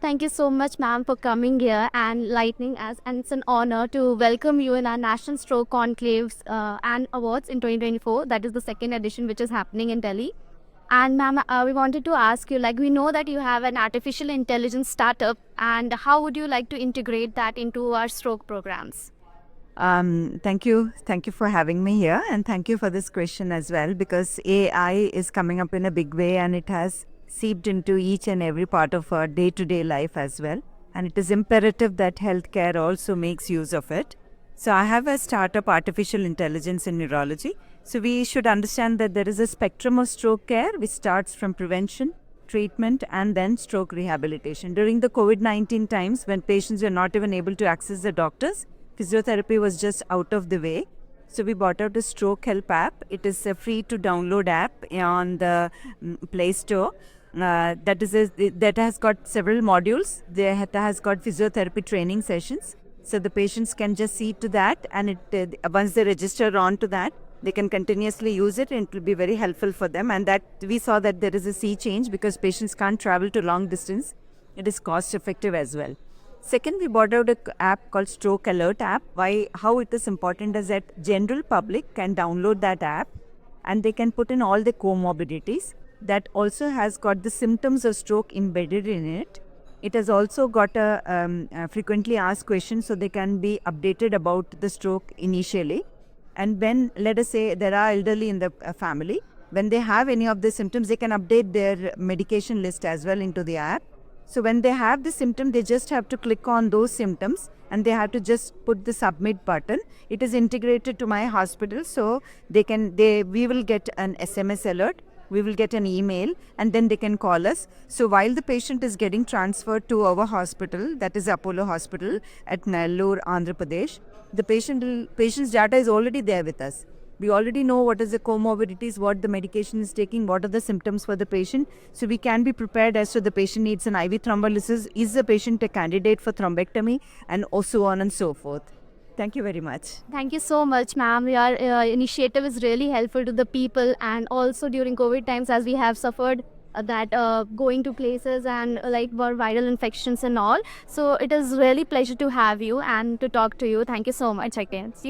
Thank you so much, ma'am, for coming here and lightning us. And it's an honor to welcome you in our National Stroke Conclaves and Awards in 2024. That is the second edition, which is happening in Delhi. And ma'am, we wanted to ask you, like, we know that you have an artificial intelligence startup, and how would you like to integrate that into our stroke programs? Thank you. Thank you for having me here. And thank you for this question as well, because AI is coming up in a big way and it has seeped into each and every part of our day to day life as well. And it is imperative that healthcare also makes use of it. So, I have a startup, Artificial Intelligence in Neurology. So, we should understand that there is a spectrum of stroke care which starts from prevention, treatment, and then stroke rehabilitation. During the COVID-19 times, when patients were not even able to access the doctors, physiotherapy was just out of the way. So we bought out a stroke help app. It is a free to download app on the Play Store. That has got several modules. That has got physiotherapy training sessions. So the patients can just see to that, and once they register on to that, they can continuously use it, and it will be very helpful for them. And that we saw that there is a sea change because patients can't travel to long distance. It is cost effective as well. Second, we brought out an app called Stroke Alert app. How it is important is that general public can download that app and they can put in all the comorbidities. That also has got the symptoms of stroke embedded in it. It has also got a frequently asked questions, so they can be updated about the stroke initially. And when, let us say, there are elderly in the family, when they have any of the symptoms, they can update their medication list as well into the app. So when they have the symptom, they just have to click on those symptoms and they have to just put the submit button. It is integrated to my hospital, so we will get an SMS alert, we will get an email, and then they can call us. So while the patient is getting transferred to our hospital, that is Apollo Hospital at Nellore, Andhra Pradesh, the patient's data is already there with us. We already know what is the comorbidities, what the medication is taking, what are the symptoms for the patient. So we can be prepared as to the patient needs an IV thrombolysis, is the patient a candidate for thrombectomy, and so on and so forth. Thank you very much. Thank you so much, ma'am. Your initiative is really helpful to the people, and also during COVID times, as we have suffered that going to places and like viral infections and all. So it is really pleasure to have you and to talk to you. Thank you so much again.